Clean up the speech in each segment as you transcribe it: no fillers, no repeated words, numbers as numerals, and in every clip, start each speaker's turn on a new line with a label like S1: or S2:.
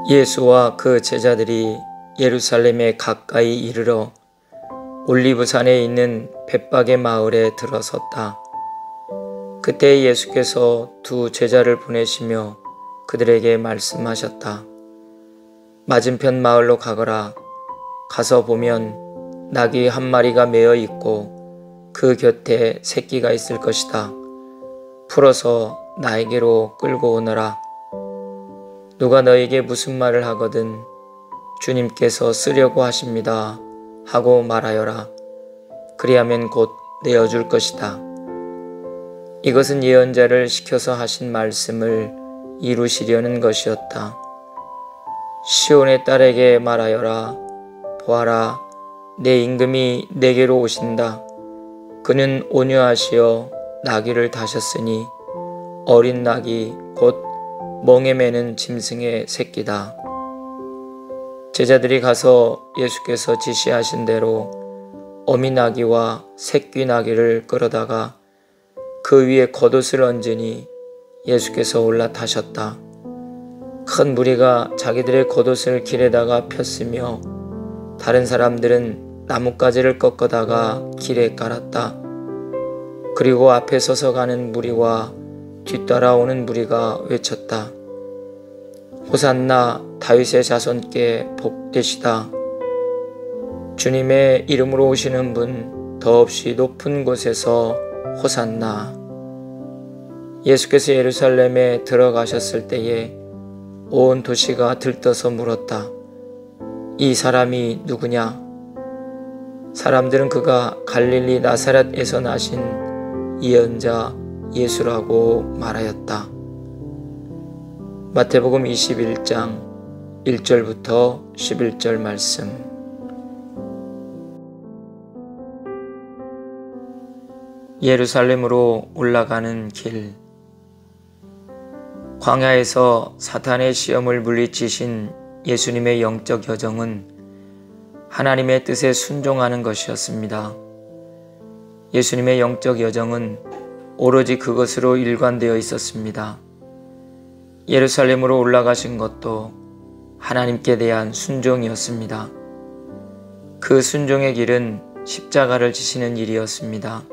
S1: 예수와 그 제자들이 예루살렘에 가까이 이르러 올리브산에 있는 벳박의 마을에 들어섰다. 그때 예수께서 두 제자를 보내시며 그들에게 말씀하셨다. 맞은편 마을로 가거라. 가서 보면 낙이 한 마리가 매어 있고 그 곁에 새끼가 있을 것이다. 풀어서 나에게로 끌고 오너라. 누가 너에게 무슨 말을 하거든 주님께서 쓰려고 하십니다 하고 말하여라. 그리하면 곧 내어줄 것이다. 이것은 예언자를 시켜서 하신 말씀을 이루시려는 것이었다. 시온의 딸에게 말하여라. 보아라, 내 임금이 내게로 오신다. 그는 온유하시어 나귀를 타셨으니 어린 나귀 곧 멍에 매는 짐승의 새끼다. 제자들이 가서 예수께서 지시하신 대로 어미 나귀와 새끼 나귀를 끌어다가 그 위에 겉옷을 얹으니 예수께서 올라타셨다. 큰 무리가 자기들의 겉옷을 길에다가 폈으며 다른 사람들은 나뭇가지를 꺾어다가 길에 깔았다. 그리고 앞에 서서 가는 무리와 뒤따라오는 무리가 외쳤다. 호산나 다윗의 자손께 복되시다. 주님의 이름으로 오시는 분 더없이 높은 곳에서 호산나. 예수께서 예루살렘에 들어가셨을 때에 온 도시가 들떠서 물었다. 이 사람이 누구냐? 사람들은 그가 갈릴리 나사렛에서 나신 예언자 예수라고 말하였다. 마태복음 21장 1절부터 11절 말씀. 예루살렘으로 올라가는 길. 광야에서 사탄의 시험을 물리치신 예수님의 영적 여정은 하나님의 뜻에 순종하는 것이었습니다. 예수님의 영적 여정은 오로지 그것으로 일관되어 있었습니다. 예루살렘으로 올라가신 것도 하나님께 대한 순종이었습니다. 그 순종의 길은 십자가를 지시는 일이었습니다.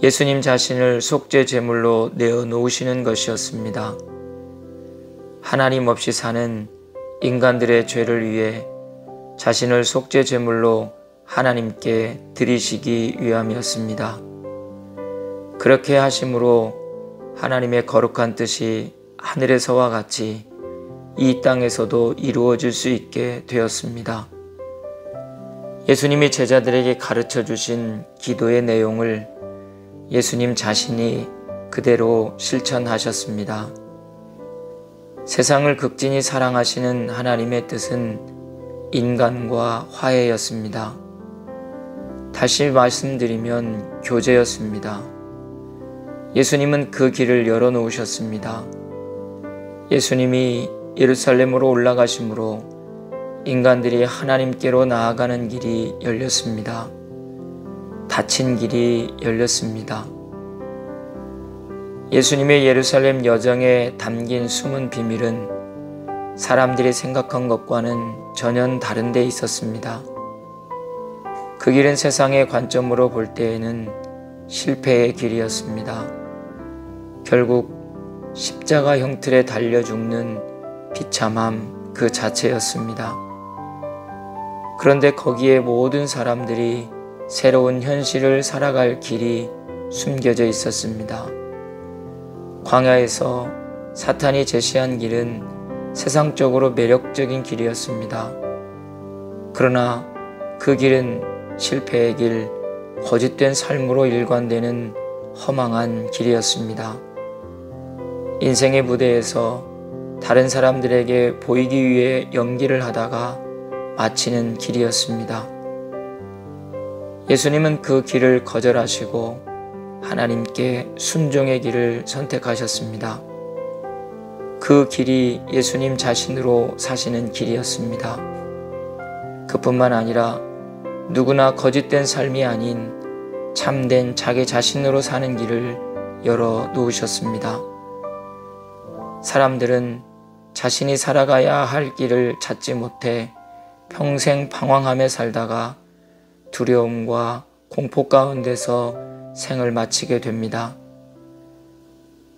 S1: 예수님 자신을 속죄 제물로 내어놓으시는 것이었습니다. 하나님 없이 사는 인간들의 죄를 위해 자신을 속죄 제물로 하나님께 드리시기 위함이었습니다. 그렇게 하심으로 하나님의 거룩한 뜻이 하늘에서와 같이 이 땅에서도 이루어질 수 있게 되었습니다. 예수님이 제자들에게 가르쳐 주신 기도의 내용을 예수님 자신이 그대로 실천하셨습니다. 세상을 극진히 사랑하시는 하나님의 뜻은 인간과 화해였습니다. 다시 말씀드리면 교제였습니다. 예수님은 그 길을 열어놓으셨습니다. 예수님이 예루살렘으로 올라가심으로 인간들이 하나님께로 나아가는 길이 열렸습니다. 닫힌 길이 열렸습니다. 예수님의 예루살렘 여정에 담긴 숨은 비밀은 사람들이 생각한 것과는 전혀 다른 데 있었습니다. 그 길은 세상의 관점으로 볼 때에는 실패의 길이었습니다. 결국 십자가 형틀에 달려 죽는 비참함 그 자체였습니다. 그런데 거기에 모든 사람들이 새로운 현실을 살아갈 길이 숨겨져 있었습니다. 광야에서 사탄이 제시한 길은 세상적으로 매력적인 길이었습니다. 그러나 그 길은 실패의 길, 거짓된 삶으로 일관되는 허망한 길이었습니다. 인생의 무대에서 다른 사람들에게 보이기 위해 연기를 하다가 마치는 길이었습니다. 예수님은 그 길을 거절하시고 하나님께 순종의 길을 선택하셨습니다. 그 길이 예수님 자신으로 사시는 길이었습니다. 그뿐만 아니라 누구나 거짓된 삶이 아닌 참된 자기 자신으로 사는 길을 열어 놓으셨습니다. 사람들은 자신이 살아가야 할 길을 찾지 못해 평생 방황하며 살다가 두려움과 공포 가운데서 생을 마치게 됩니다.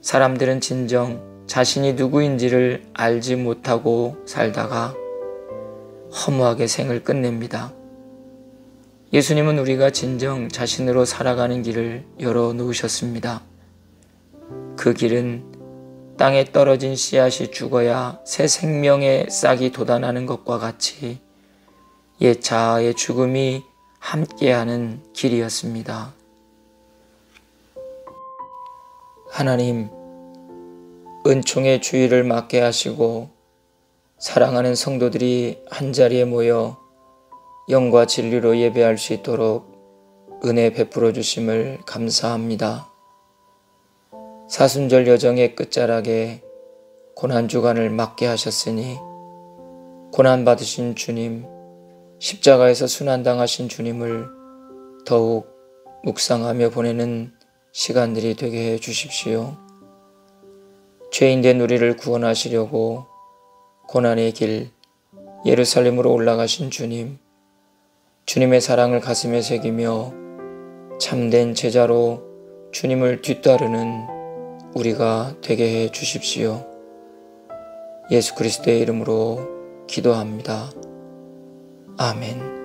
S1: 사람들은 진정 자신이 누구인지를 알지 못하고 살다가 허무하게 생을 끝냅니다. 예수님은 우리가 진정 자신으로 살아가는 길을 열어놓으셨습니다. 그 길은 땅에 떨어진 씨앗이 죽어야 새 생명의 싹이 돋아나는 것과 같이 옛 자아의 죽음이 함께하는 길이었습니다. 하나님, 은총의 주의를 맡게 하시고 사랑하는 성도들이 한자리에 모여 영과 진리로 예배할 수 있도록 은혜 베풀어 주심을 감사합니다. 사순절 여정의 끝자락에 고난주간을 맞게 하셨으니 고난받으신 주님, 십자가에서 순환당하신 주님을 더욱 묵상하며 보내는 시간들이 되게 해 주십시오. 죄인된 우리를 구원하시려고 고난의 길 예루살렘으로 올라가신 주님, 주님의 사랑을 가슴에 새기며 참된 제자로 주님을 뒤따르는 우리가 되게 해 주십시오. 예수 그리스도의 이름으로 기도합니다. 아멘.